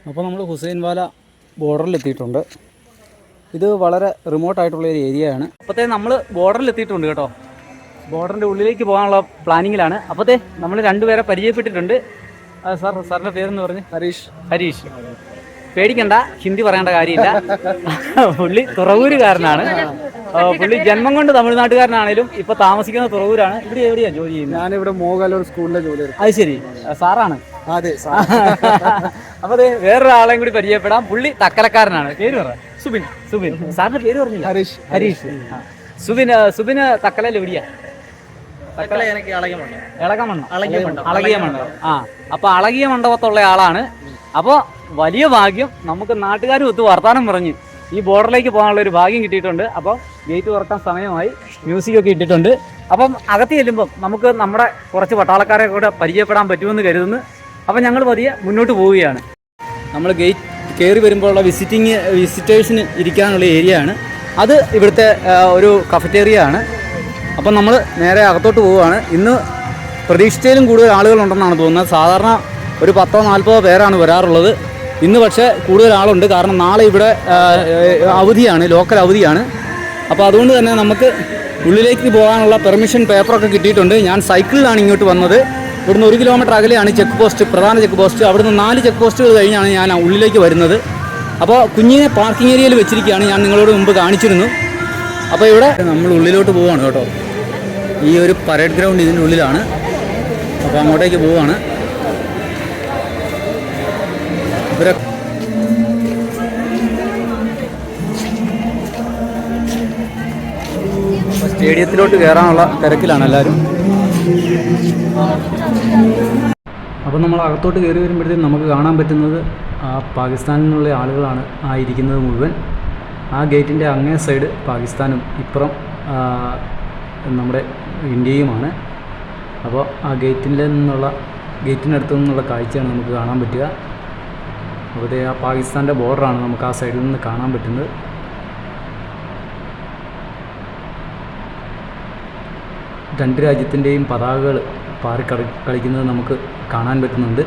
അപ്പോൾ നമ്മൾ ഹുസൈൻ വാല ബോർഡറിലെത്തിയിട്ടുണ്ട്. ഇത് വളരെ റിമോട്ടായിട്ടുള്ള ഒരു ഏരിയയാണ്. അപ്പോഴത്തേ നമ്മൾ ബോർഡറിലെത്തിയിട്ടുണ്ട് കേട്ടോ. ബോർഡറിൻ്റെ ഉള്ളിലേക്ക് പോകാനുള്ള പ്ലാനിങ്ങിലാണ്. അപ്പോഴത്തേ നമ്മൾ രണ്ടുപേരെ പരിചയപ്പെട്ടിട്ടുണ്ട്. സാറിൻ്റെ പേരെന്ന് പറഞ്ഞ്? ഹരീഷ്. പേടിക്കണ്ട, ഹിന്ദി പറയേണ്ട കാര്യമില്ല. പുള്ളി തുറവൂരുകാരനാണ്. പുള്ളി ജന്മം കൊണ്ട് തമിഴ്നാട്ടുകാരനാണേലും ഇപ്പൊ താമസിക്കുന്ന തുറവൂരാണ്. ഇവിടെ എവിടെയാ ജോലി ചെയ്യുന്നത്? ഞാനിവിടെ മോഹൻലാൽ സ്കൂളിലെ ജോലി. അത് ശരി, സാറാണ്. അതെ. അപ്പൊ അതെ, വേറൊരാളെയും കൂടി പരിചയപ്പെടാം. പുള്ളി തക്കലക്കാരനാണ്. പേര് പറ. സുബിൻ. സാറിന്റെ പേര് പറഞ്ഞില്ല? ഹരീഷ്. സുബിന് തക്കലയിൽ എവിടെയാ? അളകിയ മണ്ഡപം. അപ്പൊ അളകിയ മണ്ഡപത്തുള്ള ആളാണ്. അപ്പൊ വലിയ ഭാഗ്യം, നമുക്ക് നാട്ടുകാരും ഒത്തു വർത്താനം പറഞ്ഞ് ഈ ബോർഡറിലേക്ക് പോകാനുള്ള ഒരു ഭാഗ്യം കിട്ടിയിട്ടുണ്ട്. അപ്പം ഗേറ്റ് തുറക്കാൻ സമയമായി, മ്യൂസിക്കൊക്കെ ഇട്ടിട്ടുണ്ട്. അപ്പം അകത്ത് ചെല്ലുമ്പം നമുക്ക് നമ്മുടെ കുറച്ച് പട്ടാളക്കാരെ കൂടെ പരിചയപ്പെടാൻ പറ്റുമെന്ന് കരുതുന്നു. അപ്പം ഞങ്ങൾ പതിയെ മുന്നോട്ട് പോവുകയാണ്. നമ്മൾ ഗേറ്റ് കയറി വരുമ്പോഴുള്ള വിസിറ്റേഴ്സിന് ഇരിക്കാനുള്ള ഏരിയ ആണ്. അത് ഇവിടുത്തെ ഒരു കഫറ്റേറിയ ആണ്. അപ്പം നമ്മൾ നേരെ അകത്തോട്ട് പോവുകയാണ്. ഇന്ന് പ്രതീക്ഷിച്ചതിലും കൂടുതൽ ആളുകളുണ്ടെന്നാണ് തോന്നുന്നത്. സാധാരണ ഒരു 10-40 പേരാണ് വരാറുള്ളത്. ഇന്ന് പക്ഷേ കൂടുതൽ ആളുണ്ട്. കാരണം നാളെ ഇവിടെ അവധിയാണ്, ലോക്കൽ അവധിയാണ്. അപ്പോൾ അതുകൊണ്ട് തന്നെ നമുക്ക് ഉള്ളിലേക്ക് പോകാനുള്ള പെർമിഷൻ പേപ്പറൊക്കെ കിട്ടിയിട്ടുണ്ട്. ഞാൻ സൈക്കിളിലാണ് ഇങ്ങോട്ട് വന്നത്. ഇവിടുന്ന് 1 കിലോമീറ്റർ അകലെയാണ് ചെക്ക് പോസ്റ്റ്, പ്രധാന ചെക്ക് പോസ്റ്റ്. അവിടുന്ന് 4 ചെക്ക് പോസ്റ്റുകൾ കഴിഞ്ഞാണ് ഞാൻ ഉള്ളിലേക്ക് വരുന്നത്. അപ്പോൾ കുഞ്ഞിനെ പാർക്കിംഗ് ഏരിയയിൽ വെച്ചിരിക്കുകയാണ്. ഞാൻ നിങ്ങളോട് മുമ്പ് കാണിച്ചിരുന്നു. അപ്പോൾ ഇവിടെ നമ്മൾ ഉള്ളിലോട്ട് പോവുകയാണ് കേട്ടോ. ഈ ഒരു പരേഡ് ഗ്രൗണ്ട് ഇതിൻ്റെ ഉള്ളിലാണ്. അപ്പോൾ അങ്ങോട്ടേക്ക് പോവുകയാണ്. ഇവരെ സ്റ്റേഡിയത്തിലോട്ട് കയറാനുള്ള തിരക്കിലാണ് എല്ലാവരും. അപ്പോൾ നമ്മൾ അകത്തോട്ട് കയറി വരുമ്പോഴത്തേക്കും നമുക്ക് കാണാൻ പറ്റുന്നത് പാകിസ്ഥാനിൽ നിന്നുള്ള ആളുകളാണ് ഇരിക്കുന്നത് മുഴുവൻ. ആ ഗേറ്റിൻ്റെ അങ്ങേ സൈഡ് പാകിസ്ഥാനും ഇപ്പുറം നമ്മുടെ ഇന്ത്യയുമാണ്. അപ്പോൾ ആ ഗേറ്റിനടുത്തു നിന്നുള്ള കാഴ്ചയാണ് നമുക്ക് കാണാൻ പറ്റുക. അവിടെ ആ പാകിസ്ഥാൻ്റെ ബോർഡറാണ് നമുക്ക് ആ സൈഡിൽ നിന്ന് കാണാൻ പറ്റുന്നത്. രണ്ട് രാജ്യത്തിൻ്റെയും പതാകകൾ കളിക്കുന്നത് നമുക്ക് കാണാൻ പറ്റുന്നുണ്ട്.